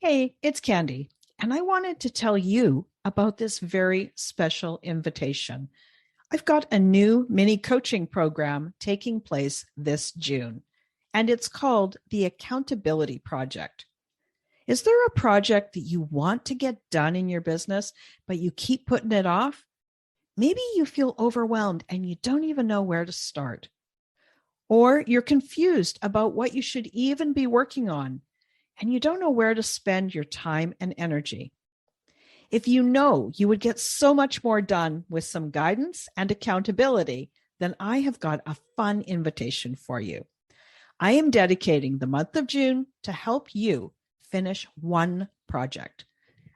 Hey, it's Candy, and I wanted to tell you about this very special invitation. I've got a new mini coaching program taking place this June, and it's called the Accountability Project. Is there a project that you want to get done in your business, but you keep putting it off? Maybe you feel overwhelmed and you don't even know where to start, or you're confused about what you should even be working on, and you don't know where to spend your time and energy. If you know you would get so much more done with some guidance and accountability, then I have got a fun invitation for you. I am dedicating the month of June to help you finish one project.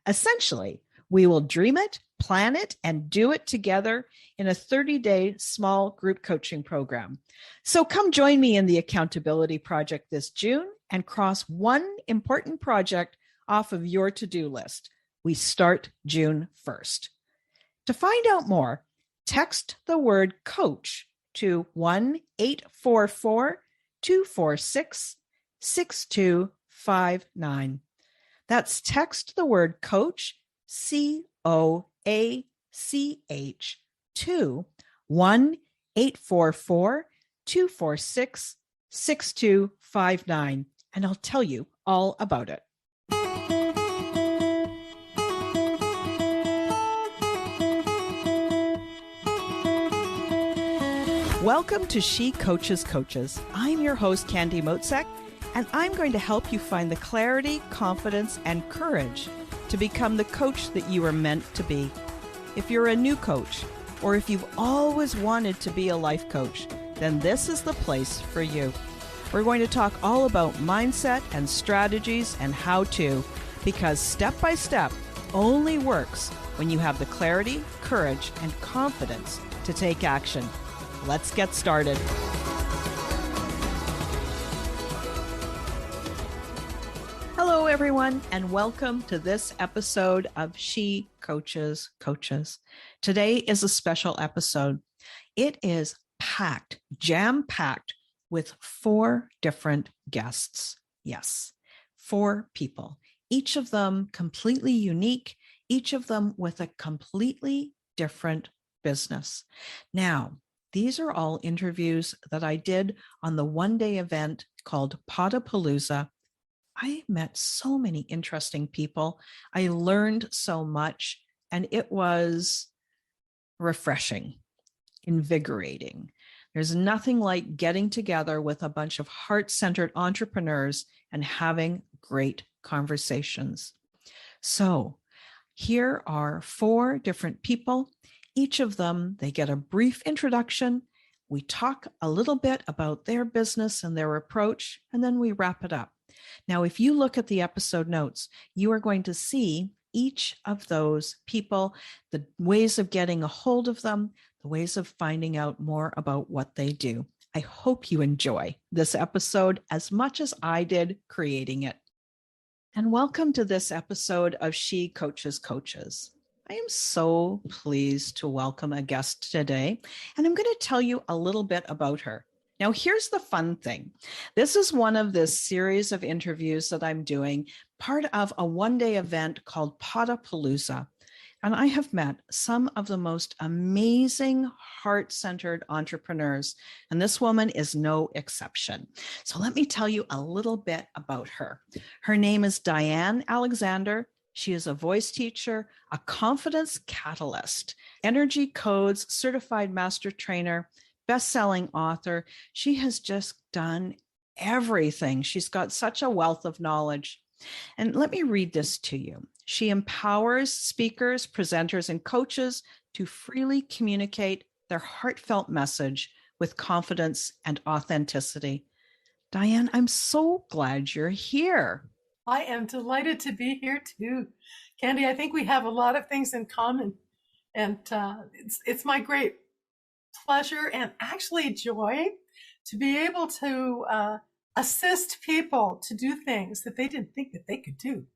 Essentially, we will dream it, plan it, and do it together in a 30-day small group coaching program. So come join me in the Accountability Project this June and cross one important project off of your to-do list. We start June 1st. To find out more, text the word coach to 1-844-246-6259. That's text the word coach, COACH, to 1-844-246-6259, and I'll tell you all about it. Welcome to She Coaches Coaches. I'm your host, Candy Motzek, and I'm going to help you find the clarity, confidence, and courage to become the coach that you are meant to be. If you're a new coach, or if you've always wanted to be a life coach, then this is the place for you. We're going to talk all about mindset and strategies and how to, because step by step only works when you have the clarity, courage, and confidence to take action. Let's get started. Hello, everyone, and welcome to this episode of She Coaches Coaches. Today is a special episode. It is packed, jam-packed with 4 different guests. Yes, 4 people, each of them completely unique, each of them with a completely different business. Now, these are all interviews that I did on the one-day event called Podapalooza. I met so many interesting people. I learned so much, and it was refreshing, invigorating. There's nothing like getting together with a bunch of heart-centered entrepreneurs and having great conversations. So here are 4 different people. Each of them, they get a brief introduction. We talk a little bit about their business and their approach, and then we wrap it up. Now, if you look at the episode notes, you are going to see each of those people, the ways of getting a hold of them, the ways of finding out more about what they do. I hope you enjoy this episode as much as I did creating it. And welcome to this episode of She Coaches Coaches. I am so pleased to welcome a guest today, and I'm going to tell you a little bit about her. Now, here's the fun thing. This is one of this series of interviews that I'm doing, part of a one-day event called Podapalooza. And I have met some of the most amazing heart-centered entrepreneurs, and this woman is no exception. So let me tell you a little bit about her. Her name is Diane Alexander. She is a voice teacher, a confidence catalyst, energy codes certified master trainer, best-selling author. She has just done everything. She's got such a wealth of knowledge. And let me read this to you. She empowers speakers, presenters, and coaches to freely communicate their heartfelt message with confidence and authenticity. Diane, I'm so glad you're here. I am delighted to be here too. Candy, I think we have a lot of things in common, and it's my great pleasure and actually joy to be able to assist people to do things that they didn't think that they could do.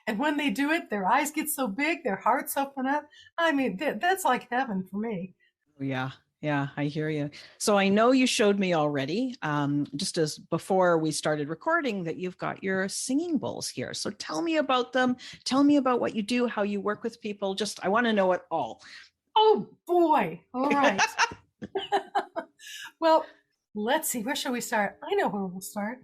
And when they do it, their eyes get so big, their hearts open up. I mean, that's like heaven for me. Yeah, Yeah, I hear you. So I know you showed me already, just as before we started recording, that you've got your singing bowls here. So tell me about them. Tell me about what you do, how you work with people. Just, I want to know it all. Oh boy. All right. Well, let's see. Where shall we start? I know where we'll start.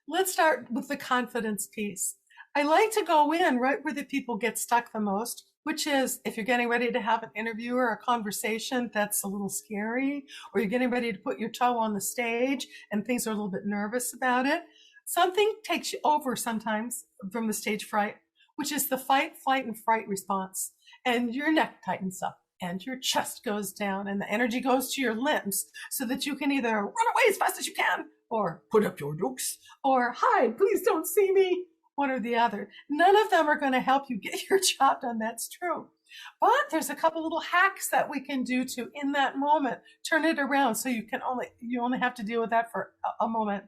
Let's start with the confidence piece. I like to go in right where the people get stuck the most, which is if you're getting ready to have an interview or a conversation that's a little scary, or you're getting ready to put your toe on the stage and things are a little bit nervous about it. Something takes you over sometimes from the stage fright, which is the fight, flight, and fright response. And your neck tightens up and your chest goes down and the energy goes to your limbs so that you can either run away as fast as you can or put up your dukes or hide, please don't see me, one or the other. None of them are going to help you get your job done. That's true. But there's a couple little hacks that we can do to, in that moment, turn it around so you only have to deal with that for a moment.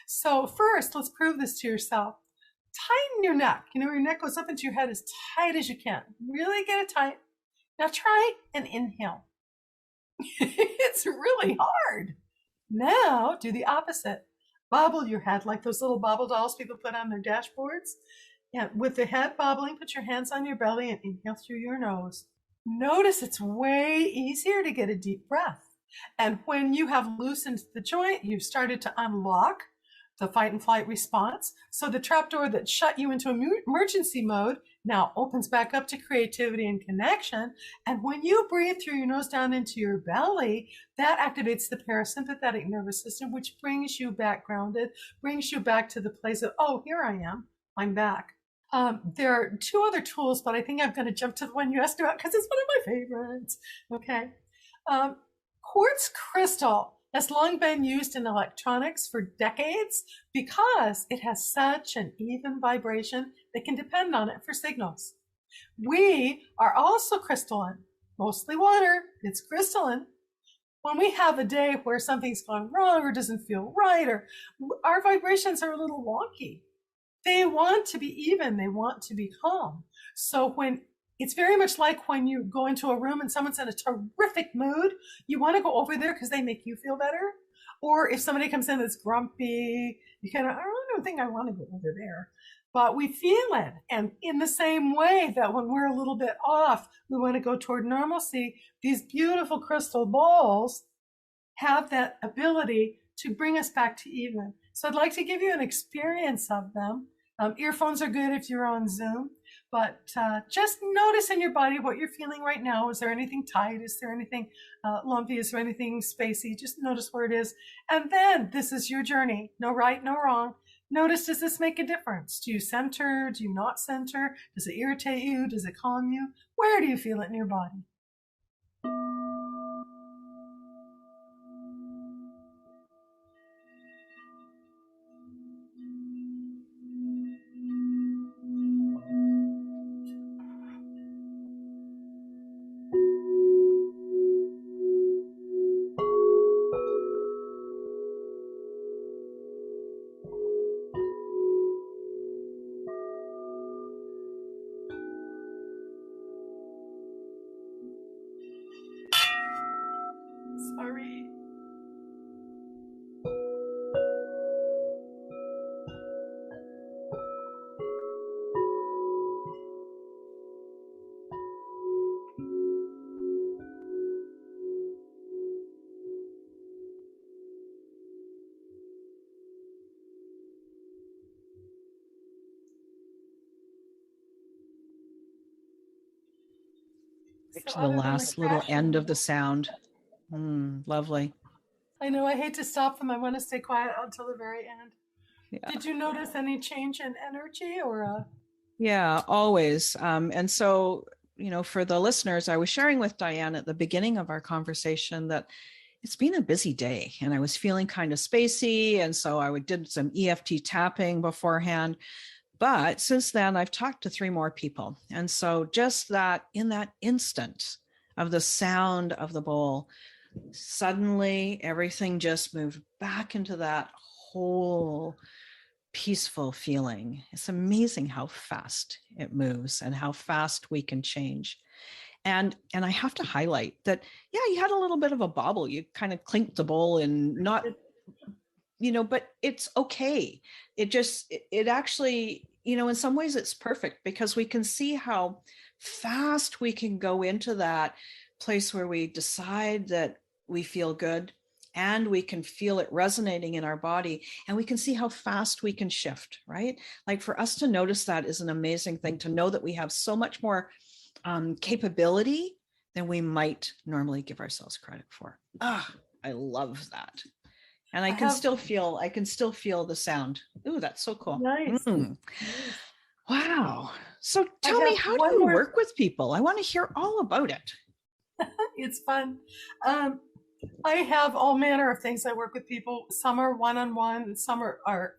So first, let's prove this to yourself. Tighten your neck. Your neck goes up into your head as tight as you can. Really get it tight. Now try and inhale. It's really hard. Now do the opposite. Bobble your head like those little bobble dolls people put on their dashboards. And with the head bobbling, put your hands on your belly and inhale through your nose. Notice it's way easier to get a deep breath. And when you have loosened the joint, you've started to unlock the fight and flight response. So the trapdoor that shut you into emergency mode now opens back up to creativity and connection. And when you breathe through your nose down into your belly, that activates the parasympathetic nervous system, which brings you back grounded, brings you back to the place of, oh, here I am, I'm back. There are two other tools, but I think I'm going to jump to the one you asked about because it's one of my favorites. Okay. Quartz crystal has long been used in electronics for decades because it has such an even vibration that can depend on it for signals. We are also crystalline, mostly water. It's crystalline. When we have a day where something's gone wrong or doesn't feel right, or our vibrations are a little wonky, they want to be even, they want to be calm. So it's very much like when you go into a room and someone's in a terrific mood, you want to go over there because they make you feel better. Or if somebody comes in that's grumpy, you kind of, I don't think I want to go over there. But we feel it. And in the same way that when we're a little bit off, we want to go toward normalcy, these beautiful crystal balls have that ability to bring us back to even. So I'd like to give you an experience of them. Earphones are good if you're on Zoom, but just notice in your body what you're feeling right now. Is there anything tight? Is there anything lumpy? Is there anything spacey? Just notice where it is. And then this is your journey. No right, no wrong. Notice, does this make a difference? Do you center? Do you not center? Does it irritate you? Does it calm you? Where do you feel it in your body? Sorry. Right So to the other than the last little end crashing, of the sound. Lovely. I know I hate to stop them. I want to stay quiet until the very end. Yeah. Did you notice any change in energy or Yeah, always. And so, for the listeners, I was sharing with Diane at the beginning of our conversation that it's been a busy day and I was feeling kind of spacey. And so did some EFT tapping beforehand. But since then, I've talked to 3 more people. And so just that in that instant of the sound of the bowl, suddenly everything just moved back into that whole peaceful feeling. It's amazing how fast it moves and how fast we can change. And I have to highlight that, yeah, you had a little bit of a bobble. You kind of clinked the bowl and not, but it's okay. It actually, in some ways it's perfect because we can see how fast we can go into that place where we decide that we feel good and we can feel it resonating in our body, and we can see how fast we can shift, right? Like for us to notice that is an amazing thing, to know that we have so much more capability than we might normally give ourselves credit for. I love that. And I can still feel the sound. Ooh, that's so cool. Nice. Nice. Wow. So tell me, how do you work with people? I want to hear all about it. It's fun. I have all manner of things. I work with people. Some are one-on-one. Some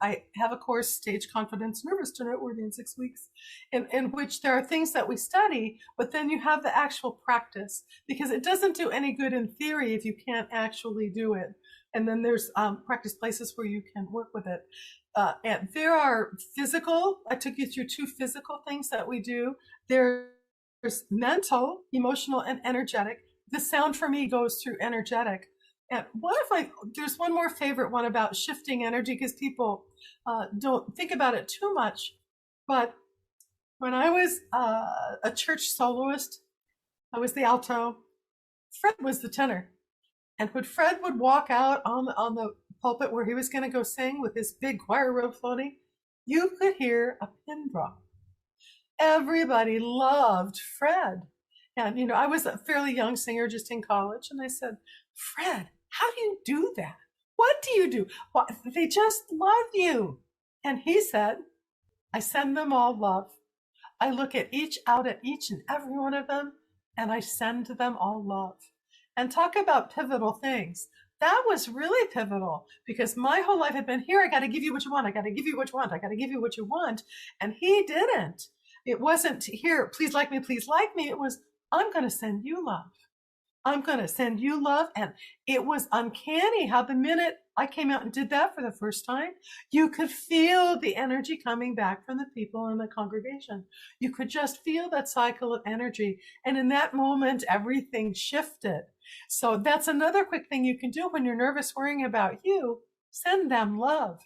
I have a course, Stage Confidence, Nervous to Noteworthy, in 6 weeks, in which there are things that we study, but then you have the actual practice, because it doesn't do any good in theory if you can't actually do it. And then there's practice places where you can work with it. And there are physical, I took you through 2 physical things that we do. There's mental, emotional, and energetic. The sound for me goes through energetic. And there's one more favorite one about shifting energy, because people don't think about it too much. But when I was a church soloist, I was the alto, Fred was the tenor. And when Fred would walk out on the pulpit where he was going to go sing with his big choir robe floating, you could hear a pin drop. Everybody loved Fred. And, I was a fairly young singer just in college. And I said, Fred, how do you do that? What do you do? Well, they just love you. And he said, I send them all love. I look at each and every one of them, and I send them all love. And talk about pivotal things. That was really pivotal, because my whole life had been, here, I got to give you what you want. I got to give you what you want. I got to give you what you want. And he didn't. It wasn't, here, please like me, please like me. It was, I'm going to send you love. I'm going to send you love. And it was uncanny how the minute I came out and did that for the first time, you could feel the energy coming back from the people in the congregation. You could just feel that cycle of energy. And in that moment, everything shifted. So that's another quick thing you can do when you're nervous, worrying about you. Send them love.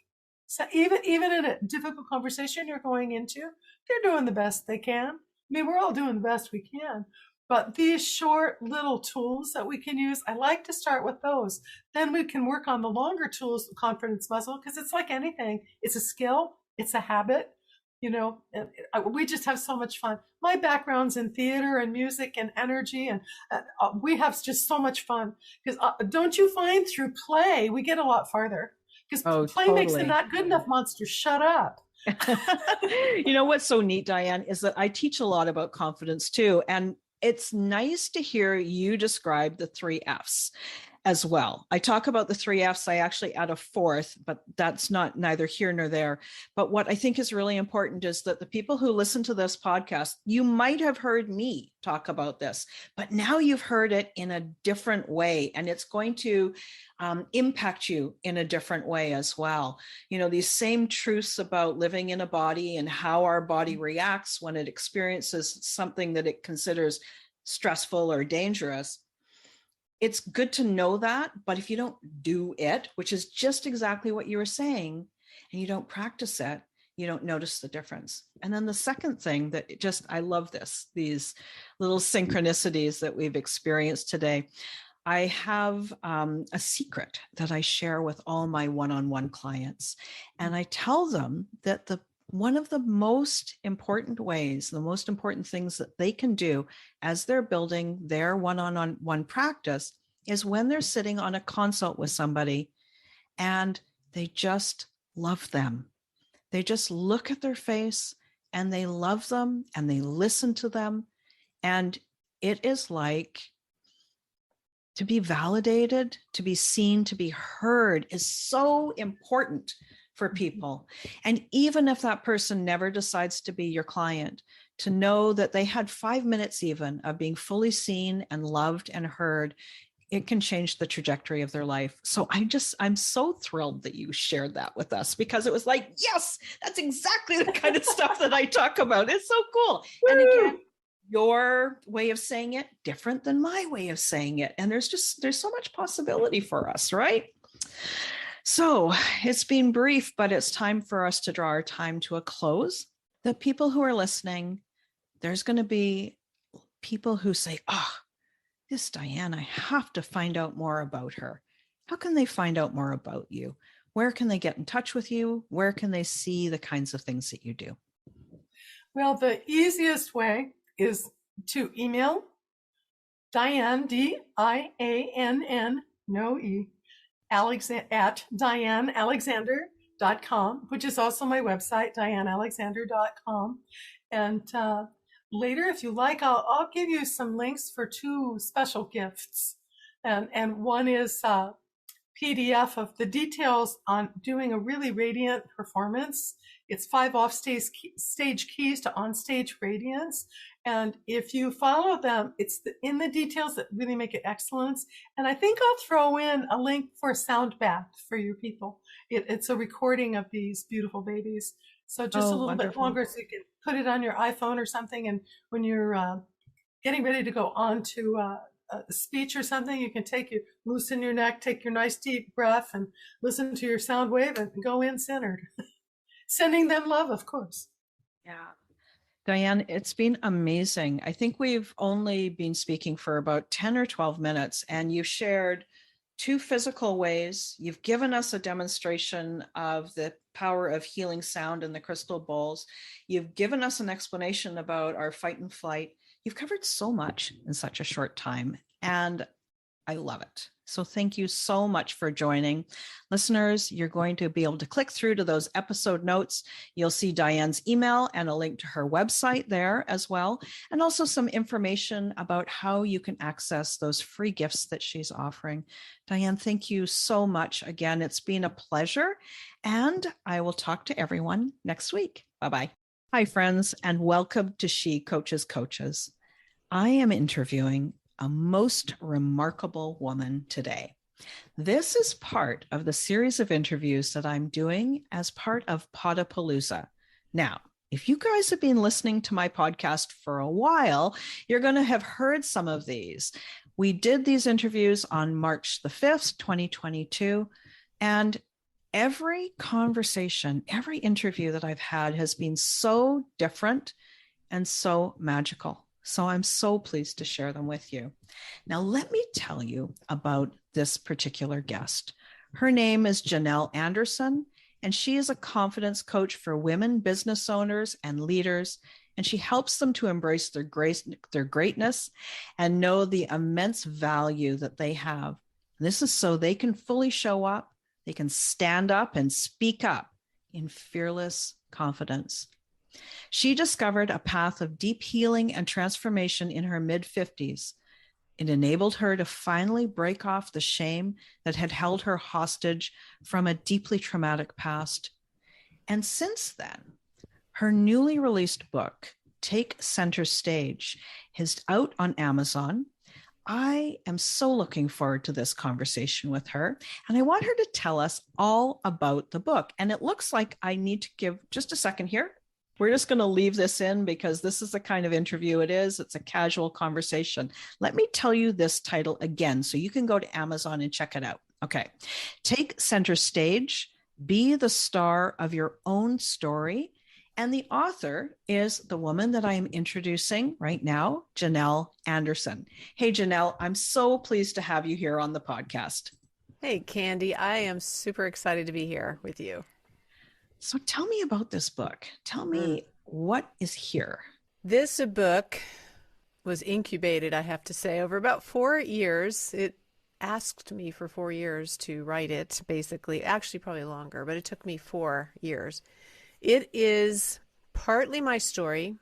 So even in a difficult conversation you're going into, they're doing the best they can. I mean, we're all doing the best we can. But these short little tools that we can use, I like to start with those. Then we can work on the longer tools, the confidence muscle, because it's like anything. It's a skill. It's a habit. We just have so much fun. My background's in theater and music and energy, and we have just so much fun. Because don't you find through play, we get a lot farther? Because play totally makes the not good enough monster shut up. What's so neat, Diane, is that I teach a lot about confidence too. And it's nice to hear you describe the 3 F's as well. I talk about the 3 F's. I actually add a 4th, but that's neither here nor there. But what I think is really important is that the people who listen to this podcast, you might have heard me talk about this, but now you've heard it in a different way, and it's going to impact you in a different way as well. These same truths about living in a body and how our body reacts when it experiences something that it considers stressful or dangerous. It's good to know that, but if you don't do it, which is just exactly what you were saying, and you don't practice it, you don't notice the difference. And then the second thing that I love these little synchronicities that we've experienced today. I have a secret that I share with all my one-on-one clients. And I tell them that one of the most important ways, the most important things that they can do as they're building their one-on-one practice is when they're sitting on a consult with somebody and they just love them. They just look at their face and they love them and they listen to them. And it is like, to be validated, to be seen, to be heard is so important for people. And even if that person never decides to be your client, to know that they had 5 minutes even of being fully seen and loved and heard, it can change the trajectory of their life. So I'm so thrilled that you shared that with us, because it was like, yes, that's exactly the kind of stuff that I talk about. It's so cool. And again, your way of saying it different than my way of saying it. And there's so much possibility for us, right? So it's been brief, but it's time for us to draw our time to a close. The people who are listening, there's going to be people who say, oh, this Diane, I have to find out more about her. How can they find out more about you? Where can they get in touch with you? Where can they see the kinds of things that you do? Well, the easiest way is to email Diane, Diann, no E, at dianealexander.com, which is also my website, dianealexander.com. And later, if you like, I'll give you some links for 2 special gifts. And one is PDF of the details on doing a really radiant performance. It's 5 stage keys to on-stage radiance. And if you follow them, it's in the details that really make it excellence. And I think I'll throw in a link for a sound bath for your people. It's a recording of these beautiful babies. So just a little bit longer so you can put it on your iPhone or something. And when you're getting ready to go on to a speech or something, you can loosen your neck, take your nice deep breath and listen to your sound wave and go in centered. Sending them love, of course. Yeah. Diane, it's been amazing. I think we've only been speaking for about 10 or 12 minutes, and you've shared 2 physical ways. You've given us a demonstration of the power of healing sound in the crystal bowls. You've given us an explanation about our fight and flight. You've covered so much in such a short time, and I love it. So thank you so much for joining. Listeners, you're going to be able to click through to those episode notes. You'll see Diane's email and a link to her website there as well, and also some information about how you can access those free gifts that she's offering. Diane, thank you so much. Again, it's been a pleasure, and I will talk to everyone next week. Bye-bye. Hi, friends, and welcome to She Coaches Coaches. I am interviewing a most remarkable woman today. This is part of the series of interviews that I'm doing as part of Podapalooza. Now, if you guys have been listening to my podcast for a while, you're going to have heard some of these. We did these interviews on March the 5th, 2022, and every conversation, every interview that I've had has been so different and so magical. So I'm so pleased to share them with you. Now, let me tell you about this particular guest. Her name is Janelle Anderson, and she is a confidence coach for women business owners and leaders, and she helps them to embrace their greatness and know the immense value that they have. This is so they can fully show up, they can stand up and speak up in fearless confidence. She discovered a path of deep healing and transformation in her mid-50s. It enabled her to finally break off the shame that had held her hostage from a deeply traumatic past. And since then, her newly released book, Take Center Stage, is out on Amazon. I am so looking forward to this conversation with her, and I want her to tell us all about the book. And it looks like I need to give just a second here. We're just going to leave this in because this is the kind of interview it is. It's a casual conversation. Let me tell you this title again so you can go to Amazon and check it out. Okay. Take Center Stage, be the star of your own story. And the author is the woman that I am introducing right now, Janelle Anderson. Hey, Janelle, I'm so pleased to have you here on the podcast. Hey, Candy, I am super excited to be here with you. So tell me about this book. Tell me what is here. This book was incubated, I have to say, over about 4 years. It asked me for 4 years to write it, basically. Actually, probably longer, but it took me 4 years. It is partly my story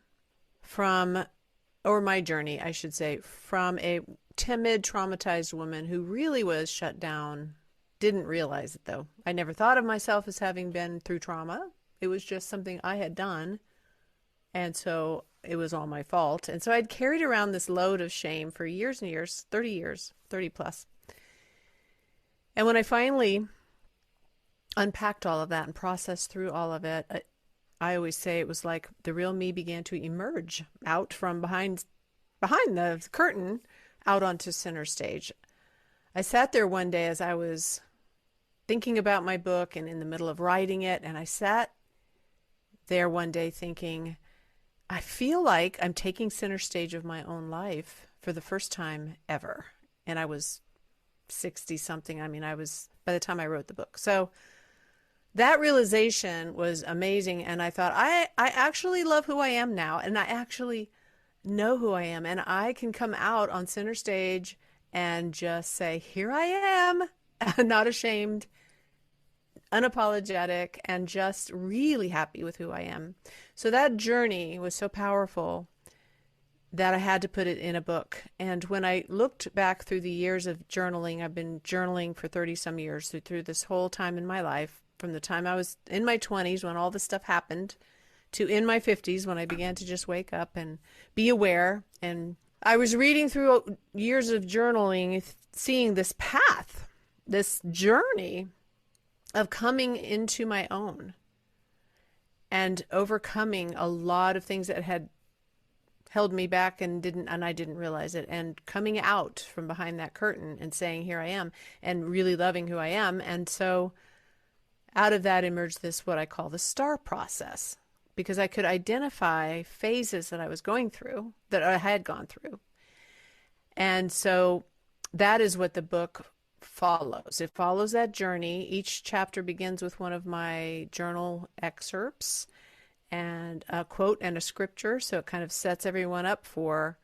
or my journey, I should say, from a timid, traumatized woman who really was shut down. Didn't realize it, though. I never thought of myself as having been through trauma. It was just something I had done. And so it was all my fault. And so I'd carried around this load of shame for years and years, 30 years, 30 plus. And when I finally unpacked all of that and processed through all of it, I always say it was like the real me began to emerge out from behind behind the curtain out onto center stage. I sat there one day as I was thinking about my book and in the middle of writing it, and I sat there one day thinking, I feel like I'm taking center stage of my own life for the first time ever. And I was 60 something. I mean, I was by the time I wrote the book. So that realization was amazing. And I thought, I actually love who I am now. And I actually know who I am. And I can come out on center stage and just say, here I am, not ashamed, unapologetic, and just really happy with who I am. So that journey was so powerful that I had to put it in a book. And when I looked back through the years of journaling, I've been journaling for 30 some years, through this whole time in my life, from the time I was in my 20s when all this stuff happened to in my 50s when I began to just wake up and be aware. And I was reading through years of journaling, seeing this path, this journey of coming into my own and overcoming a lot of things that had held me back and I didn't realize it, and coming out from behind that curtain and saying, here I am, and really loving who I am. And so out of that emerged this, what I call the STAR process, because I could identify phases that I was going through, that I had gone through. And so that is what the book follows. It follows that journey. Each chapter begins with one of my journal excerpts and a quote and a scripture. So it kind of sets everyone up for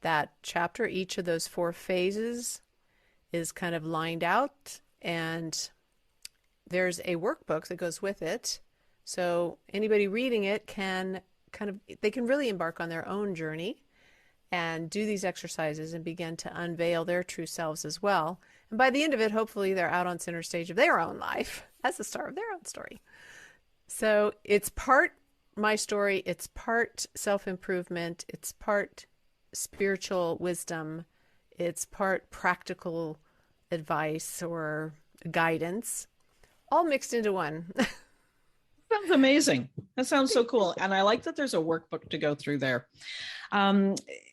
that chapter. Each of those 4 phases is kind of lined out, and there's a workbook that goes with it. So anybody reading it can they can really embark on their own journey and do these exercises and begin to unveil their true selves as well. And by the end of it, hopefully they're out on center stage of their own life as the star of their own story. So it's part my story, it's part self-improvement, it's part spiritual wisdom, it's part practical advice or guidance, all mixed into one. Sounds amazing. That sounds so cool. And I like that there's a workbook to go through there.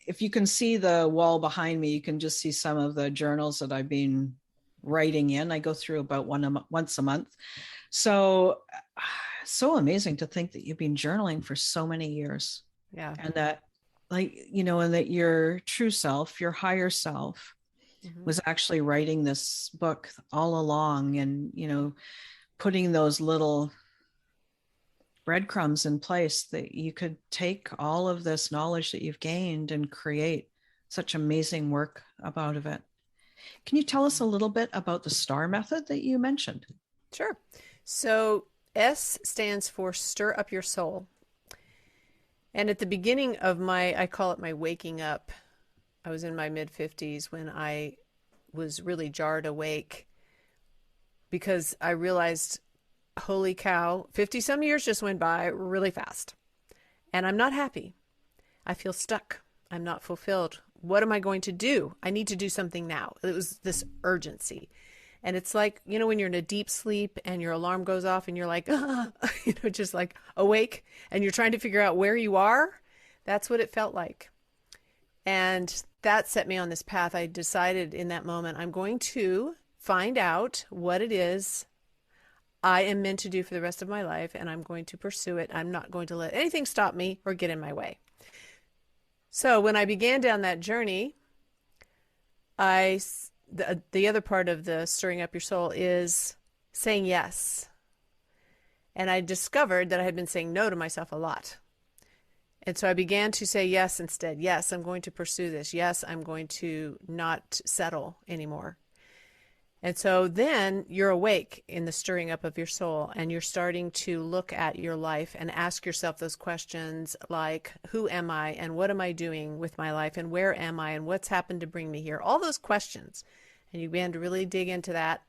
If you can see the wall behind me, you can just see some of the journals that I've been writing in. I go through about once a month. So amazing to think that you've been journaling for so many years. Yeah. And that, and that your true self, your higher self, was actually writing this book all along, and, putting those little breadcrumbs in place that you could take all of this knowledge that you've gained and create such amazing work out of it. Can you tell us a little bit about the STAR method that you mentioned? Sure. So S stands for stir up your soul. And at the beginning of I call it my waking up, I was in my mid-50s when I was really jarred awake because I realized, holy cow, 50 some years just went by really fast. And I'm not happy. I feel stuck. I'm not fulfilled. What am I going to do? I need to do something now. It was this urgency. And it's like, when you're in a deep sleep and your alarm goes off and you're like, just like awake and you're trying to figure out where you are. That's what it felt like. And that set me on this path. I decided in that moment, I'm going to find out what it is I am meant to do for the rest of my life, and I'm going to pursue it. I'm not going to let anything stop me or get in my way. So when I began down that journey, the other part of the stirring up your soul is saying yes. And I discovered that I had been saying no to myself a lot. And so I began to say yes instead. Yes, I'm going to pursue this. Yes, I'm going to not settle anymore. And so then you're awake in the stirring up of your soul, and you're starting to look at your life and ask yourself those questions like, who am I and what am I doing with my life and where am I and what's happened to bring me here? All those questions. And you began to really dig into that.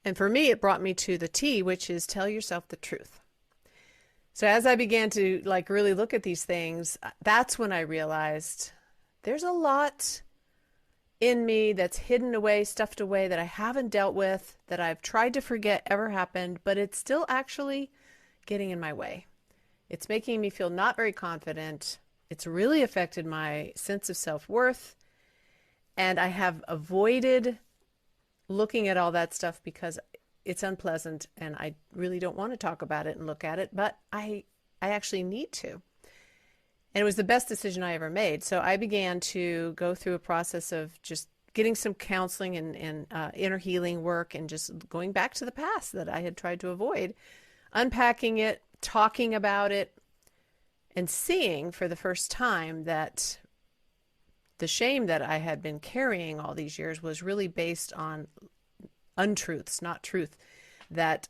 And for me, it brought me to the T, which is tell yourself the truth. So as I began to really look at these things, that's when I realized there's a lot in me that's hidden away, stuffed away, that I haven't dealt with, that I've tried to forget ever happened, but it's still actually getting in my way. It's making me feel not very confident, It's really affected my sense of self-worth. And I have avoided looking at all that stuff because it's unpleasant and I really don't want to talk about it and look at it, but I actually need to. And it was the best decision I ever made. So I began to go through a process of just getting some counseling and inner healing work and just going back to the past that I had tried to avoid, unpacking it, talking about it, and seeing for the first time that the shame that I had been carrying all these years was really based on untruths, not truth, that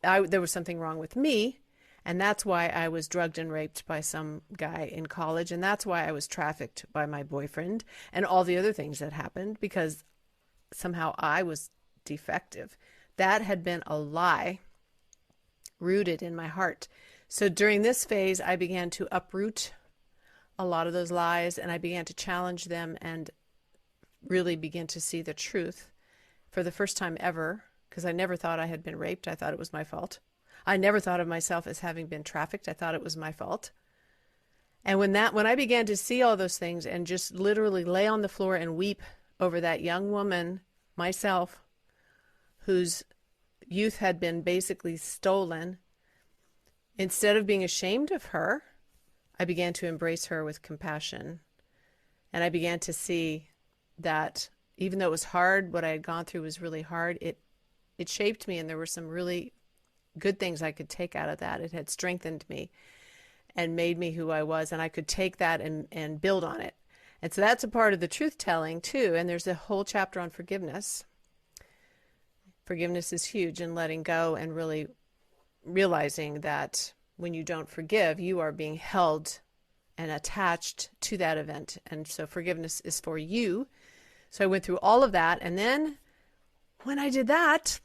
there was something wrong with me. And that's why I was drugged and raped by some guy in college. And that's why I was trafficked by my boyfriend and all the other things that happened, because somehow I was defective. That had been a lie rooted in my heart. So during this phase, I began to uproot a lot of those lies and I began to challenge them and really begin to see the truth for the first time ever, because I never thought I had been raped. I thought it was my fault. I never thought of myself as having been trafficked. I thought it was my fault. And when I began to see all those things and just literally lay on the floor and weep over that young woman, myself, whose youth had been basically stolen, instead of being ashamed of her, I began to embrace her with compassion. And I began to see that even though it was hard, what I had gone through was really hard, it shaped me, and there were some really good things I could take out of that. It had strengthened me and made me who I was, and I could take that and build on it. And so that's a part of the truth telling too. And there's a whole chapter on forgiveness. Forgiveness is huge, and letting go and really realizing that when you don't forgive, you are being held and attached to that event. And so forgiveness is for you. So I went through all of that. And then when I did that,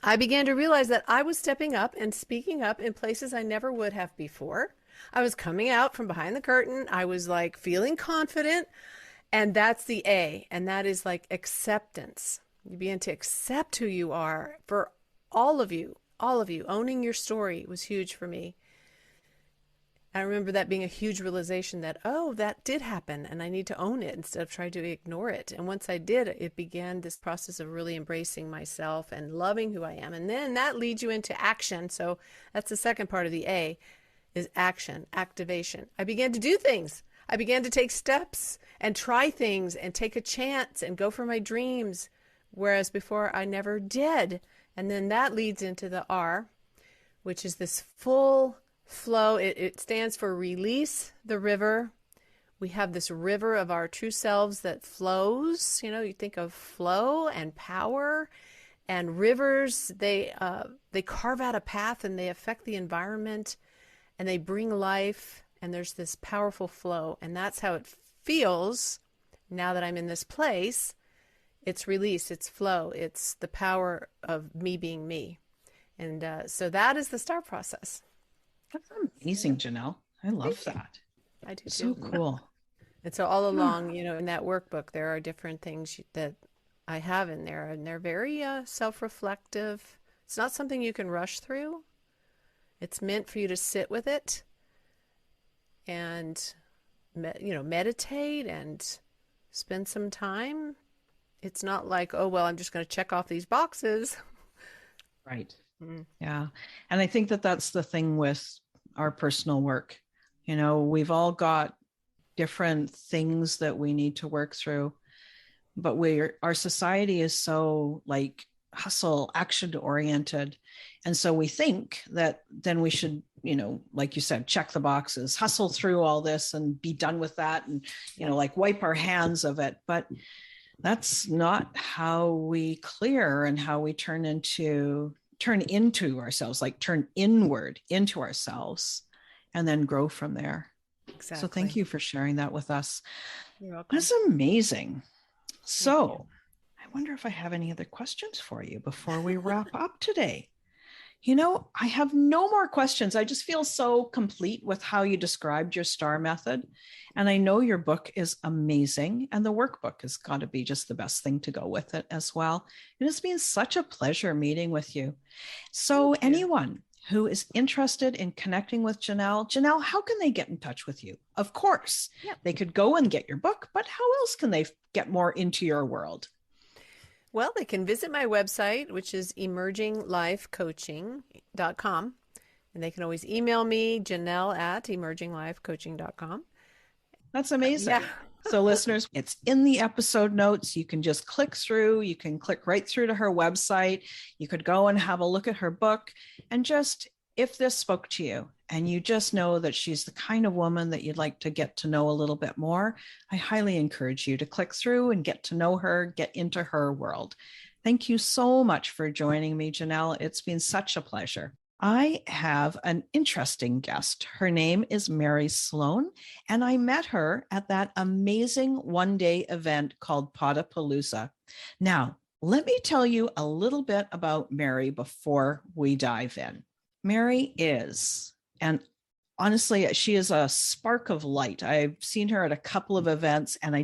I began to realize that I was stepping up and speaking up in places I never would have before. I was coming out from behind the curtain. I was like feeling confident. And that's the A. And that is like acceptance. You begin to accept who you are. For all of you, owning your story was huge for me. I remember that being a huge realization that, oh, that did happen and I need to own it instead of trying to ignore it. And once I did, it began this process of really embracing myself and loving who I am. And then that leads you into action. So that's the second part of the A, is action, activation. I began to do things. I began to take steps and try things and take a chance and go for my dreams, whereas before I never did. And then that leads into the R, which is this full flow. It stands for release the river. We have this river of our true selves that flows. You know, you think of flow and power, and rivers, they carve out a path and they affect the environment and they bring life, and there's this powerful flow. And that's how it feels now that I'm in this place. It's release, it's flow, it's the power of me being me. And so that is the STAR process. That's amazing, Janelle. I love that. I do too. So cool. And so all along, you know, in that workbook, there are different things that I have in there, and they're very self-reflective. It's not something you can rush through. It's meant for you to sit with it and, meditate and spend some time. It's not like, oh, well, I'm just going to check off these boxes. Right. Yeah. And I think that that's the thing with our personal work. You know, we've all got different things that we need to work through, but our society is so like hustle, action oriented. And so we think that then we should, like you said, check the boxes, hustle through all this and be done with that. And, like wipe our hands of it. But that's not how we clear and how we turn into ourselves, like turn inward into ourselves and then grow from there. Exactly. So thank you for sharing that with us. You're welcome. That's amazing. So I wonder if I have any other questions for you before we wrap up today. I have no more questions. I just feel so complete with how you described your STAR method. And I know your book is amazing. And the workbook has got to be just the best thing to go with it as well. And it's been such a pleasure meeting with you. So anyone who is interested in connecting with Janelle, how can they get in touch with you? Of course, they could go and get your book, but how else can they get more into your world? Well, they can visit my website, which is emerginglifecoaching.com. And they can always email me, Janelle@emerginglifecoaching.com. That's amazing. Yeah. So listeners, it's in the episode notes. You can just click through. You can click right through to her website. You could go and have a look at her book. And just, if this spoke to you and you just know that she's the kind of woman that you'd like to get to know a little bit more, I highly encourage you to click through and get to know her, get into her world. Thank you so much for joining me, Janelle. It's been such a pleasure. I have an interesting guest. Her name is Mary Sloan, and I met her at that amazing one-day event called Podapalooza. Now, let me tell you a little bit about Mary before we dive in. Mary is, and honestly, she is a spark of light. I've seen her at a couple of events, and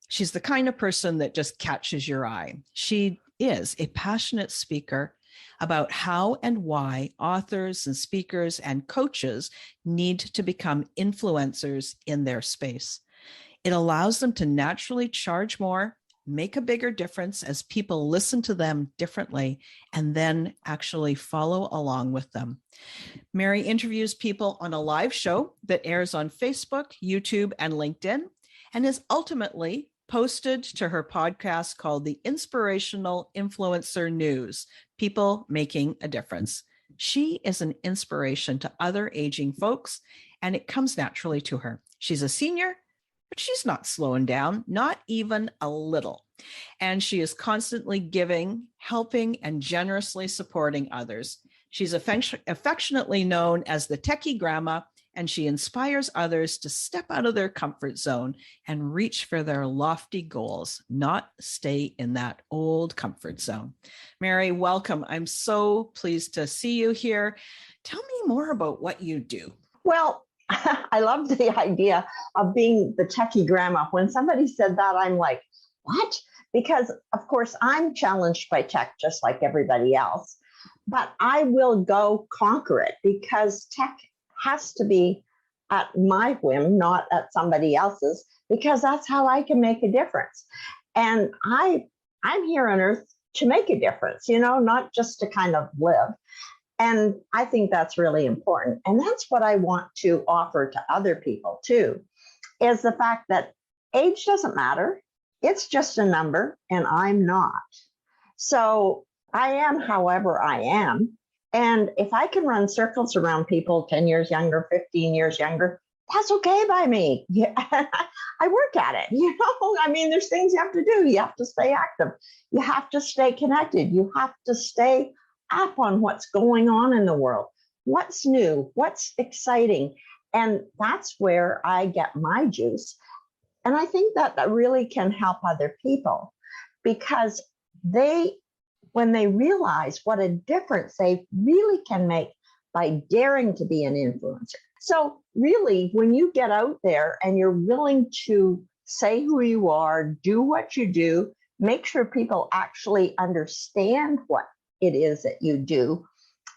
she's the kind of person that just catches your eye. She is a passionate speaker about how and why authors and speakers and coaches need to become influencers in their space. It allows them to naturally charge more, make a bigger difference as people listen to them differently, and then actually follow along with them. Mary interviews people on a live show that airs on Facebook, YouTube, and LinkedIn, and is ultimately posted to her podcast called The Inspirational Influencer News, People Making a Difference. She is an inspiration to other aging folks, and it comes naturally to her. She's a senior, but she's not slowing down, not even a little. And she is constantly giving, helping, and generously supporting others. She's affectionately known as the Techie Grandma, and she inspires others to step out of their comfort zone and reach for their lofty goals, not stay in that old comfort zone. Mary, welcome. I'm so pleased to see you here. Tell me more about what you do. Well, I love the idea of being the techie grandma. When somebody said that, I'm like, what? Because, of course, I'm challenged by tech just like everybody else, but I will go conquer it because tech has to be at my whim, not at somebody else's, because that's how I can make a difference. And I'm here on earth to make a difference, not just to kind of live. And I think that's really important. And that's what I want to offer to other people too, is the fact that age doesn't matter. It's just a number, and I'm not. So I am however I am. And if I can run circles around people 10 years younger, 15 years younger, that's okay by me. Yeah, I work at it. There's things you have to do. You have to stay active. You have to stay connected. You have to stay up on what's going on in the world. What's new? What's exciting? And that's where I get my juice. And I think that really can help other people because when they realize what a difference they really can make by daring to be an influencer. So really, when you get out there and you're willing to say who you are, do what you do, make sure people actually understand what it is that you do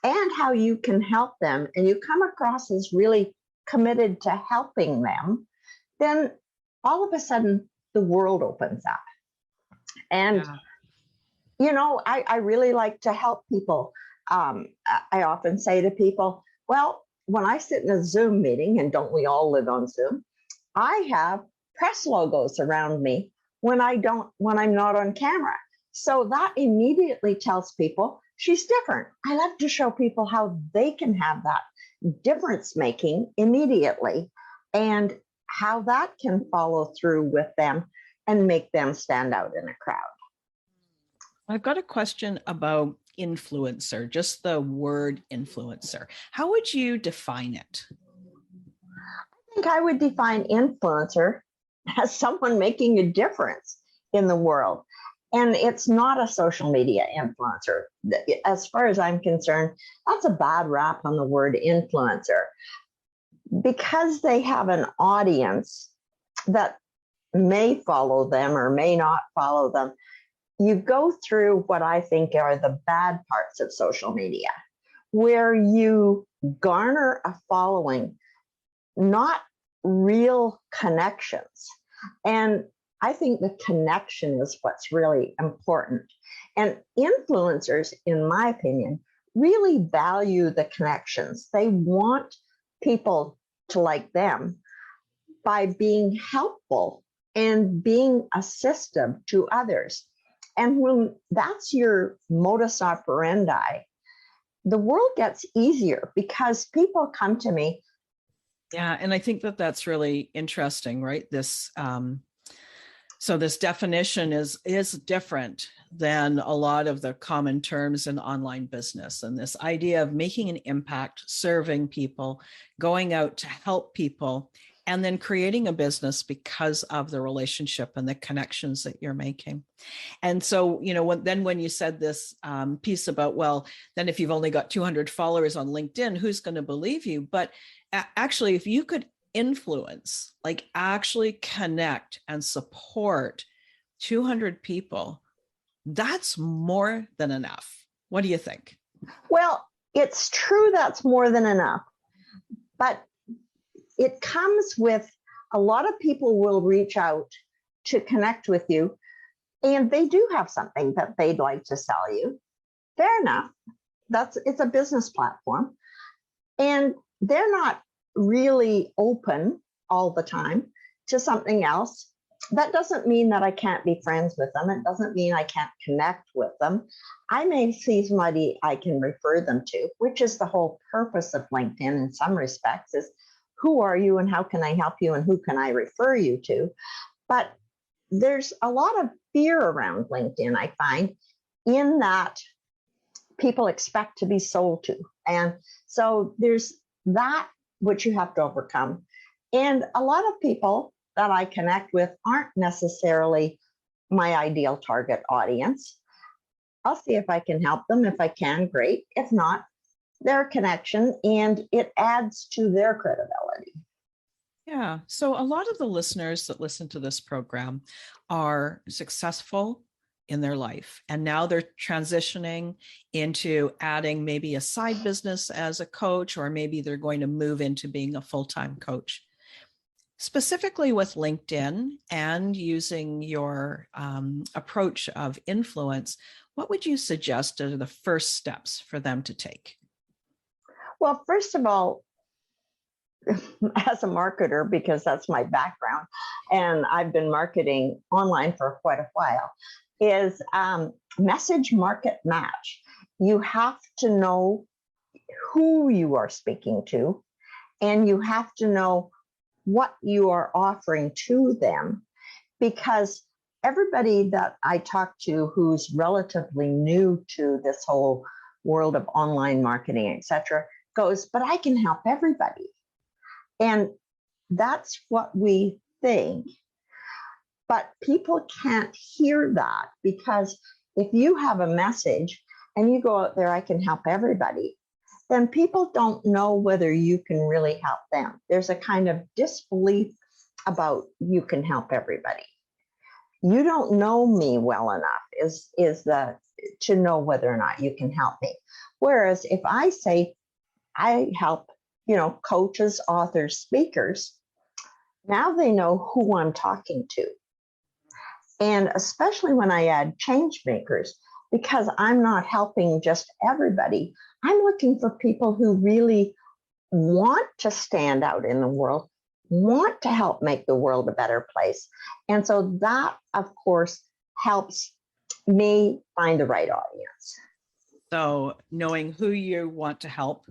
and how you can help them, and you come across as really committed to helping them, then all of a sudden the world opens up. And I really like to help people. I often say to people, well, when I sit in a Zoom meeting, and don't we all live on Zoom, I have press logos around me when I'm not on camera. So that immediately tells people she's different. I love to show people how they can have that difference making immediately and how that can follow through with them and make them stand out in a crowd. I've got a question about influencer, just the word influencer. How would you define it? I think I would define influencer as someone making a difference in the world. And it's not a social media influencer. As far as I'm concerned, that's a bad rap on the word influencer. Because they have an audience that may follow them or may not follow them, you go through what I think are the bad parts of social media, where you garner a following, not real connections. And I think the connection is what's really important. And influencers, in my opinion, really value the connections. They want people to like them by being helpful and being assistive to others. And when that's your modus operandi, the world gets easier because people come to me. Yeah, and I think that that's really interesting, right? So this definition is different than a lot of the common terms in online business, and this idea of making an impact, serving people, going out to help people, and then creating a business because of the relationship and the connections that you're making. And so, when you said this piece about, well, then if you've only got 200 followers on LinkedIn, who's going to believe you? But actually, if you could influence, like actually connect and support 200 people, that's more than enough. What do you think? Well, it's true that's more than enough, but it comes with a lot of people will reach out to connect with you, and they do have something that they'd like to sell you. Fair enough. It's a business platform, and they're not really open all the time to something else. That doesn't mean that I can't be friends with them. It doesn't mean I can't connect with them. I may see somebody I can refer them to, which is the whole purpose of LinkedIn in some respects, is who are you and how can I help you and who can I refer you to? But there's a lot of fear around LinkedIn, I find, in that people expect to be sold to. And so there's that which you have to overcome. And a lot of people that I connect with aren't necessarily my ideal target audience. I'll see if I can help them. If I can, great. If not, their connection, and it adds to their credibility. Yeah. So a lot of the listeners that listen to this program are successful in their life, and now they're transitioning into adding maybe a side business as a coach, or maybe they're going to move into being a full-time coach. Specifically with LinkedIn and using your approach of influence, what would you suggest are the first steps for them to take? Well, first of all, as a marketer, because that's my background, and I've been marketing online for quite a while, is message market match. You have to know who you are speaking to, and you have to know what you are offering to them, because everybody that I talk to who's relatively new to this whole world of online marketing, etc., goes, but I can help everybody. And that's what we think. But people can't hear that, because if you have a message and you go out there, I can help everybody, then people don't know whether you can really help them. There's a kind of disbelief about you can help everybody. You don't know me well enough to know whether or not you can help me. Whereas if I say I help, coaches, authors, speakers, now they know who I'm talking to. And especially when I add change makers, because I'm not helping just everybody, I'm looking for people who really want to stand out in the world, want to help make the world a better place. And so that, of course, helps me find the right audience. So knowing who you want to help,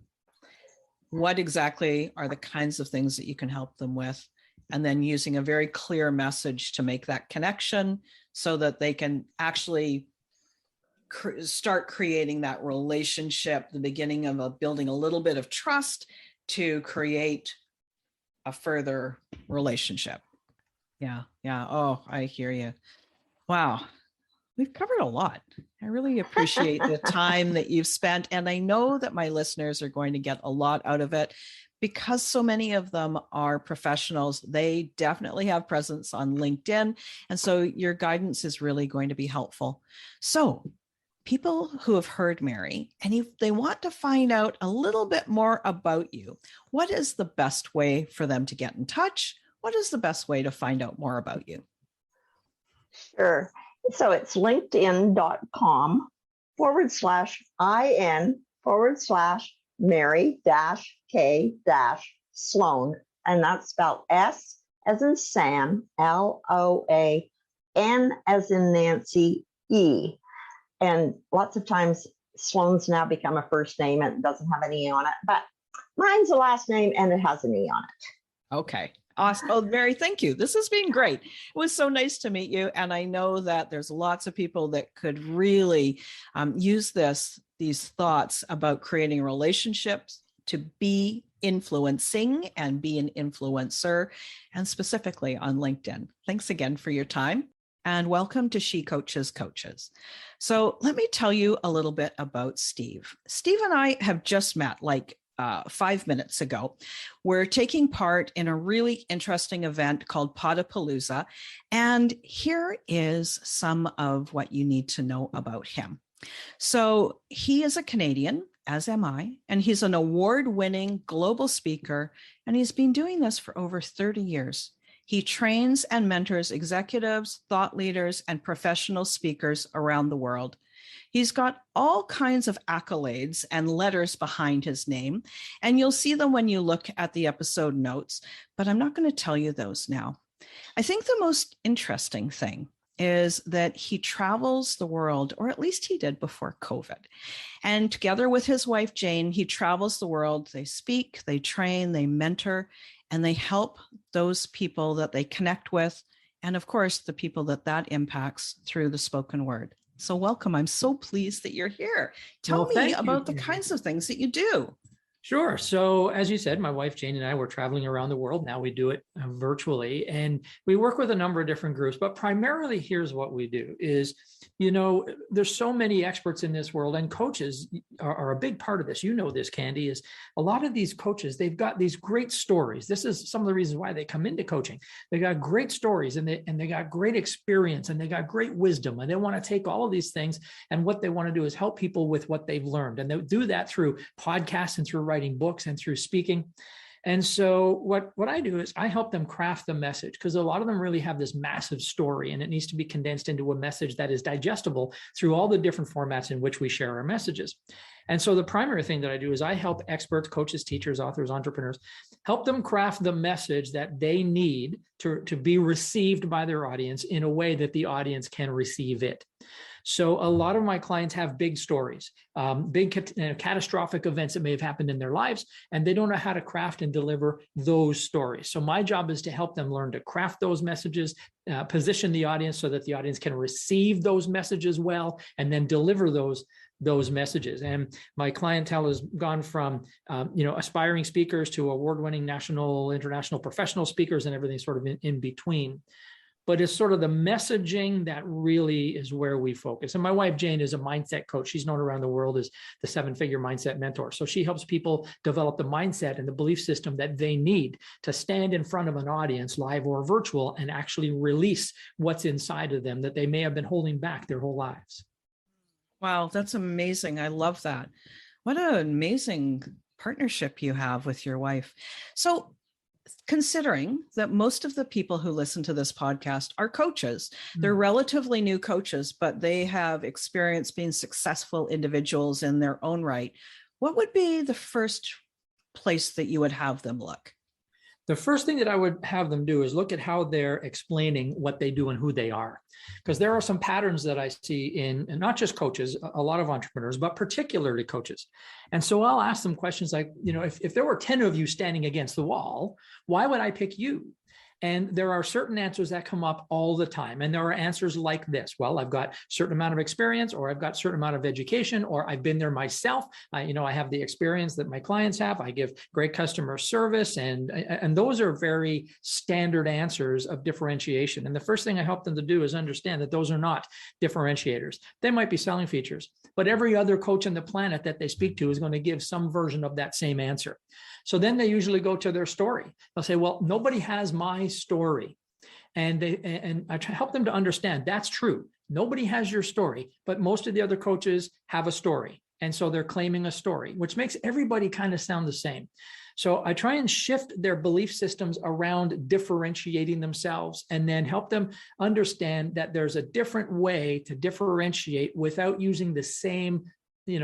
what exactly are the kinds of things that you can help them with, and then using a very clear message to make that connection so that they can actually start creating that relationship, the beginning of building a little bit of trust to create a further relationship. Yeah. Oh, I hear you. Wow. We've covered a lot. I really appreciate the time that you've spent. And I know that my listeners are going to get a lot out of it, because so many of them are professionals. They definitely have presence on LinkedIn. And so your guidance is really going to be helpful. So people who have heard Mary, and if they want to find out a little bit more about you, what is the best way for them to get in touch? What is the best way to find out more about you? Sure. So it's linkedin.com/in/Mary-K-Sloan. And that's spelled S as in Sam, Loan as in Nancy, E. And lots of times Sloan's now become a first name and it doesn't have an E on it, but mine's a last name and it has an E on it. Okay. Awesome. Oh, Mary, thank you. This has been great. It was so nice to meet you. And I know that there's lots of people that could really use these thoughts about creating relationships to be influencing and be an influencer, and specifically on LinkedIn. Thanks again for your time. And welcome to She Coaches Coaches. So let me tell you a little bit about Steve. Steve and I have just met 5 minutes ago. We're taking part in a really interesting event called Podapalooza. And here is some of what you need to know about him. So he is a Canadian, as am I, and he's an award-winning global speaker, and he's been doing this for over 30 years. He trains and mentors executives, thought leaders, and professional speakers around the world. He's got all kinds of accolades and letters behind his name, and you'll see them when you look at the episode notes, but I'm not going to tell you those now. I think the most interesting thing is that he travels the world, or at least he did before COVID. And together with his wife, Jane, he travels the world. They speak, they train, they mentor, and they help those people that they connect with. And of course, the people that impacts through the spoken word. So welcome. I'm so pleased that you're here. Tell me about the kinds of things that you do. Sure. So as you said, my wife, Jane, and I were traveling around the world. Now we do it virtually, and we work with a number of different groups, but primarily here's what we do is, there's so many experts in this world, and coaches are a big part of this. You know this, Candy, is a lot of these coaches, they've got these great stories. This is some of the reasons why they come into coaching. They got great stories and they got great experience and they got great wisdom, and they want to take all of these things, and what they want to do is help people with what they've learned. And they do that through podcasts and through writing books and through speaking. And so what I do is I help them craft the message, because a lot of them really have this massive story, and it needs to be condensed into a message that is digestible through all the different formats in which we share our messages. And so the primary thing that I do is I help experts, coaches, teachers, authors, entrepreneurs, help them craft the message that they need to be received by their audience in a way that the audience can receive it. So a lot of my clients have big stories, big catastrophic events that may have happened in their lives, and they don't know how to craft and deliver those stories. So my job is to help them learn to craft those messages, position the audience so that the audience can receive those messages well, and then deliver those messages. And my clientele has gone from, aspiring speakers to award-winning national, international professional speakers, and everything sort of in between. But it's sort of the messaging that really is where we focus. And my wife, Jane, is a mindset coach. She's known around the world as the 7-figure mindset mentor. So she helps people develop the mindset and the belief system that they need to stand in front of an audience, live or virtual, and actually release what's inside of them that they may have been holding back their whole lives. Wow, that's amazing. I love that. What an amazing partnership you have with your wife. So considering that most of the people who listen to this podcast are coaches, they're relatively new coaches, but they have experience being successful individuals in their own right, what would be the first place that you would have them look? The first thing that I would have them do is look at how they're explaining what they do and who they are. Because there are some patterns that I see in not just coaches, a lot of entrepreneurs, but particularly coaches. And so I'll ask them questions like, if there were 10 of you standing against the wall, why would I pick you? And there are certain answers that come up all the time. And there are answers like this. Well, I've got a certain amount of experience, or I've got a certain amount of education, or I've been there myself. I have the experience that my clients have. I give great customer service. And those are very standard answers of differentiation. And the first thing I help them to do is understand that those are not differentiators. They might be selling features, but every other coach on the planet that they speak to is going to give some version of that same answer. So then they usually go to their story. They'll say, well, nobody has my story. And I help them to understand that's true. Nobody has your story, but most of the other coaches have a story. And so they're claiming a story, which makes everybody kind of sound the same. So I try and shift their belief systems around differentiating themselves and then help them understand that there's a different way to differentiate without using the same,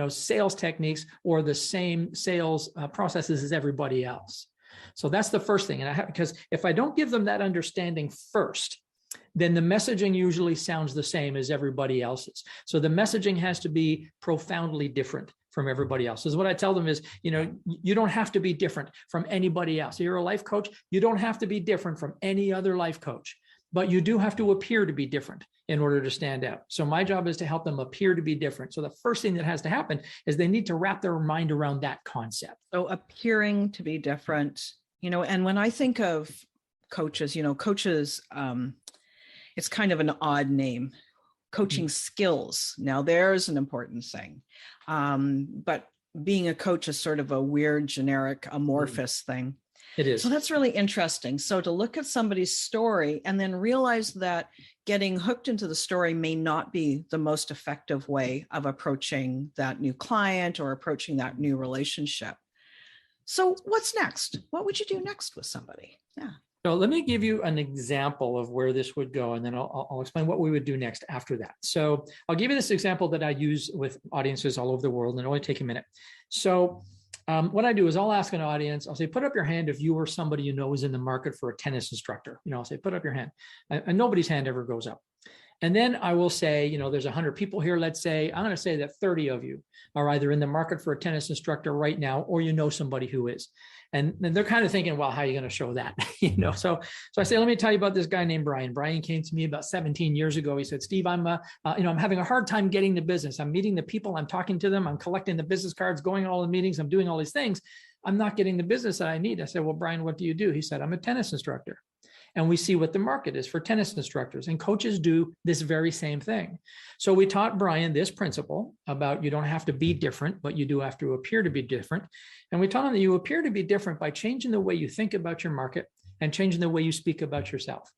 sales techniques or the same sales processes as everybody else. So that's the first thing. And because if I don't give them that understanding first, then the messaging usually sounds the same as everybody else's. So the messaging has to be profoundly different from everybody else. So what I tell them is, you don't have to be different from anybody else. You're a life coach. You don't have to be different from any other life coach, but you do have to appear to be different in order to stand out. So my job is to help them appear to be different. So the first thing that has to happen is they need to wrap their mind around that concept. So appearing to be different, and when I think of coaches, it's kind of an odd name, coaching skills. Now there's an important thing. But being a coach is sort of a weird, generic, amorphous thing. It is. So that's really interesting. So to look at somebody's story and then realize that getting hooked into the story may not be the most effective way of approaching that new client or approaching that new relationship. So what's next? What would you do next with somebody? Yeah. So let me give you an example of where this would go, and then I'll explain what we would do next after that. So I'll give you this example that I use with audiences all over the world, and it'll only take a minute. So what I do is I'll ask an audience, I'll say, put up your hand if you or somebody you know is in the market for a tennis instructor. I'll say, put up your hand. And nobody's hand ever goes up. And then I will say, there's 100 people here. Let's say, I'm going to say that 30 of you are either in the market for a tennis instructor right now, or somebody who is. And they're kind of thinking, well, how are you going to show that? So I say, let me tell you about this guy named Brian. Brian came to me about 17 years ago. He said, Steve, I'm having a hard time getting the business. I'm meeting the people. I'm talking to them. I'm collecting the business cards, going to all the meetings. I'm doing all these things. I'm not getting the business that I need. I said, well, Brian, what do you do? He said, I'm a tennis instructor. And we see what the market is for tennis instructors, and coaches do this very same thing. So we taught Brian this principle about you don't have to be different, but you do have to appear to be different. And we taught him that you appear to be different by changing the way you think about your market and changing the way you speak about yourself.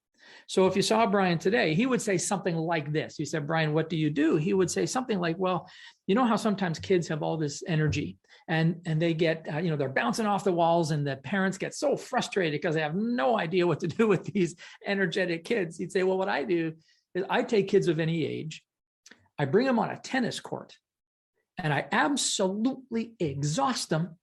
So if you saw Brian today, he would say something like this. He said, Brian, what do you do? He would say something like, well, you know how sometimes kids have all this energy and they get, they're bouncing off the walls, and the parents get so frustrated because they have no idea what to do with these energetic kids. He'd say, well, what I do is I take kids of any age, I bring them on a tennis court, and I absolutely exhaust them,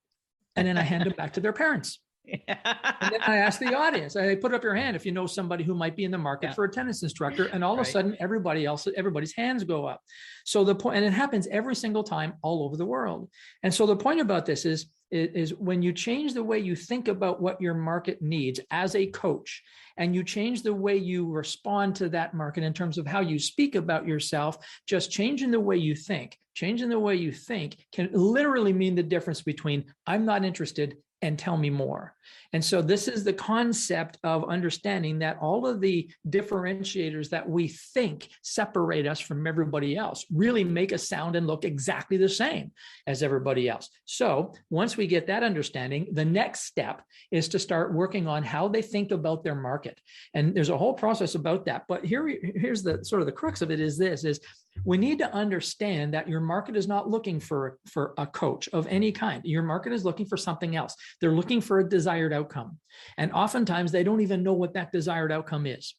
and then I hand them back to their parents. And then I ask the audience, I put up your hand if you know somebody who might be in the market for a tennis instructor, and all of a sudden everybody's hands go up. So the point, and it happens every single time all over the world. And so the point about this is when you change the way you think about what your market needs as a coach, and you change the way you respond to that market in terms of how you speak about yourself, just changing the way you think can literally mean the difference between I'm not interested and tell me more. And so this is the concept of understanding that all of the differentiators that we think separate us from everybody else really make us sound and look exactly the same as everybody else. So once we get that understanding, the next step is to start working on how they think about their market. And there's a whole process about that. But here's the sort of the crux of it is we need to understand that your market is not looking for a coach of any kind. Your market is looking for something else. They're looking for a desired outcome. And oftentimes they don't even know what that desired outcome is.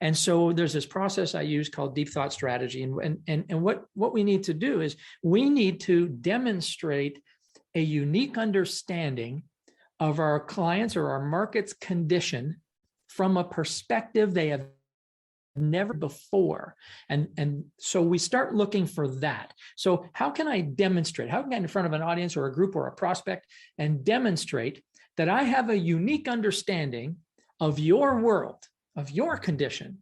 And so there's this process I use called deep thought strategy. And what we need to do is we need to demonstrate a unique understanding of our clients or our market's condition from a perspective they have never before. And so we start looking for that. So how can I demonstrate? How can I get in front of an audience or a group or a prospect and demonstrate that I have a unique understanding of your world, of your condition,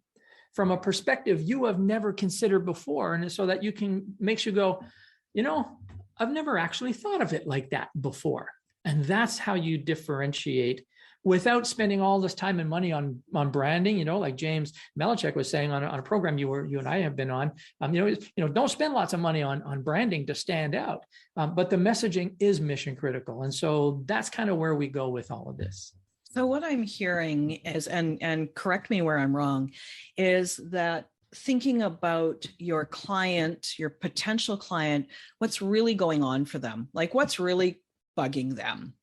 from a perspective you have never considered before? And so that makes you go, I've never actually thought of it like that before. And that's how you differentiate without spending all this time and money on branding, like James Motzek was saying on a program you and I have been on. Don't spend lots of money on branding to stand out, but the messaging is mission critical, and so that's kind of where we go with all of this. So what I'm hearing is, and correct me where I'm wrong, is that thinking about your client, your potential client, what's really going on for them, like what's really bugging them.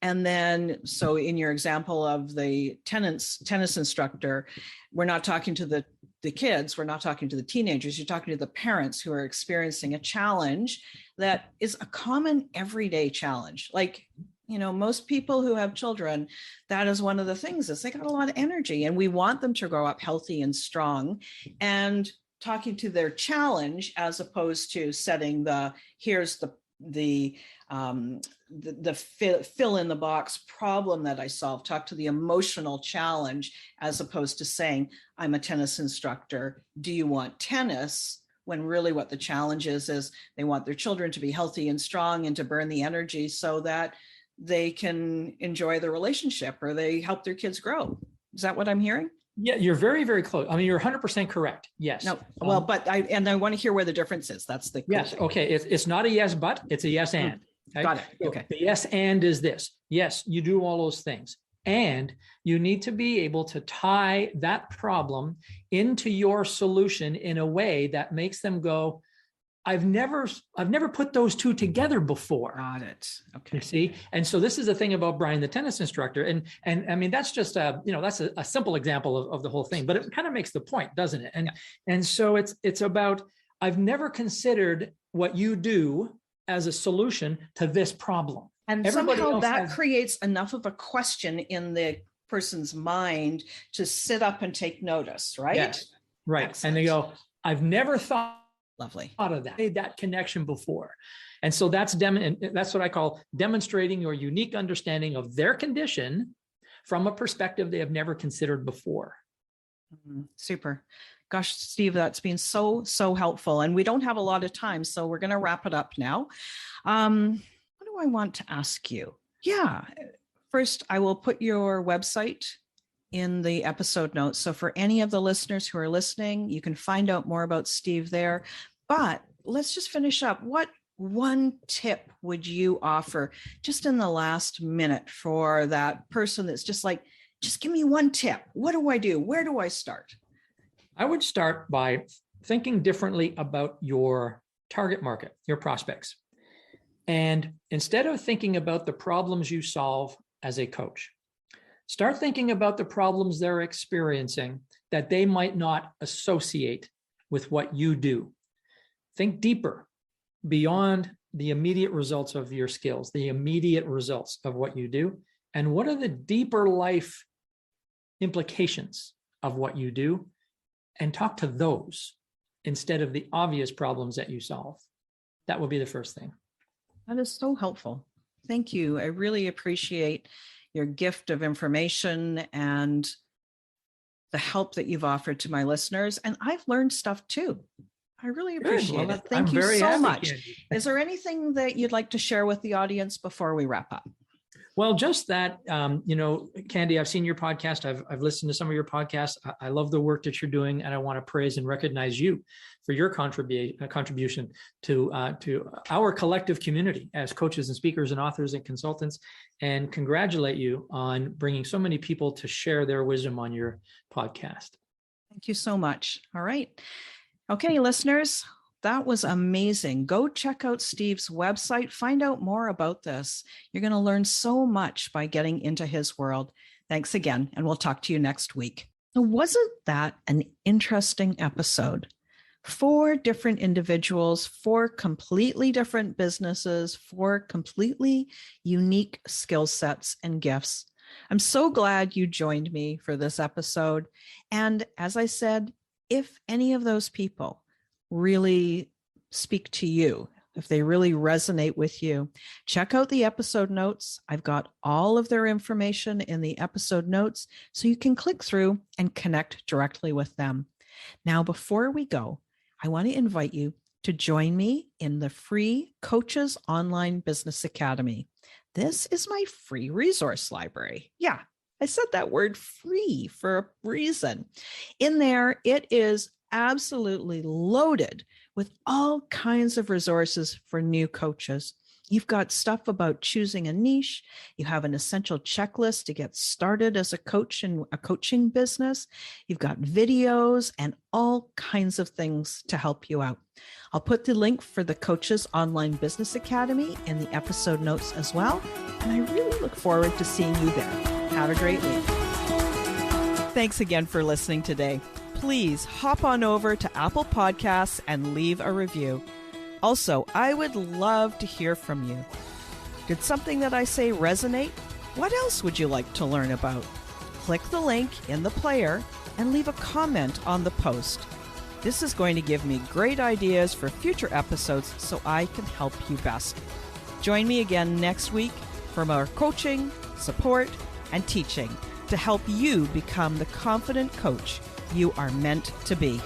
And then, so in your example of the tennis instructor, we're not talking to the kids, we're not talking to the teenagers, you're talking to the parents who are experiencing a challenge that is a common everyday challenge. Like, you know, most people who have children, that is one of the things, is they got a lot of energy and we want them to grow up healthy and strong. And talking to their challenge as opposed to setting here's the fill in the box problem that I solve. Talk to the emotional challenge as opposed to saying, I'm a tennis instructor, do you want tennis? When really what the challenge is they want their children to be healthy and strong and to burn the energy so that they can enjoy the relationship or they help their kids grow. Is that what I'm hearing? Yeah, you're very, very close. I mean, you're 100% correct. Yes. No, well, but I want to hear where the difference is. That's the yes. Thing. Okay. It's not a yes, but it's a yes and. Okay? Got it. Okay. The yes and is this. Yes, you do all those things. And you need to be able to tie that problem into your solution in a way that makes them go, I've never put those two together before. Got it. Okay. You see? And so this is the thing about Brian, the tennis instructor. And I mean, that's just that's a simple example of the whole thing, but it kind of makes the point, doesn't it? And so it's about, I've never considered what you do as a solution to this problem. And somehow that creates enough of a question in the person's mind to sit up and take notice, right? Yes. Right. Excellent. And they go, I've never thought of that, made that connection before. And so that's what I call demonstrating your unique understanding of their condition from a perspective they have never considered before. Super. Gosh, Steve, that's been so helpful. And we don't have a lot of time, so we're going to wrap it up now. What do I want to ask you? Yeah. First, I will put your website in the episode notes. So for any of the listeners who are listening, you can find out more about Steve there. But let's just finish up. What one tip would you offer just in the last minute for that person that's just like, just give me one tip. What do I do? Where do I start? I would start by thinking differently about your target market, your prospects. And instead of thinking about the problems you solve as a coach, start thinking about the problems they're experiencing that they might not associate with what you do. Think deeper beyond the immediate results of your skills, the immediate results of what you do, and what are the deeper life implications of what you do, and talk to those instead of the obvious problems that you solve. That would be the first thing. That is so helpful. Thank you. I really appreciate your gift of information and the help that you've offered to my listeners. And I've learned stuff too. I really appreciate it. Thank you so much. Candy. Is there anything that you'd like to share with the audience before we wrap up? Well, just that, Candy, I've seen your podcast. I've listened to some of your podcasts. I love the work that you're doing, and I want to praise and recognize you for your contribution to our collective community as coaches and speakers and authors and consultants, and congratulate you on bringing so many people to share their wisdom on your podcast. Thank you so much. All right. Okay, listeners. That was amazing. Go check out Steve's website. Find out more about this. You're going to learn so much by getting into his world. Thanks again, and we'll talk to you next week. So wasn't that an interesting episode? 4 different individuals, 4 completely different businesses, 4 completely unique skill sets and gifts. I'm so glad you joined me for this episode. And as I said, if any of those people really speak to you, if they really resonate with you, check out the episode notes. I've got all of their information in the episode notes, so you can click through and connect directly with them. Now, before we go, I want to invite you to join me in the free Coaches Online Business Academy. This is my free resource library. Yeah, I said that word free for a reason. In there, it is absolutely loaded with all kinds of resources for new coaches. You've got stuff about choosing a niche. You have an essential checklist to get started as a coach in a coaching business. You've got videos and all kinds of things to help you out. I'll put the link for the Coaches Online Business Academy in the episode notes as well. And I really look forward to seeing you there. Have a great week. Thanks again for listening today. Please hop on over to Apple Podcasts and leave a review. Also, I would love to hear from you. Did something that I say resonate? What else would you like to learn about? Click the link in the player and leave a comment on the post. This is going to give me great ideas for future episodes so I can help you best. Join me again next week for more coaching, support, and teaching to help you become the confident coach you are meant to be.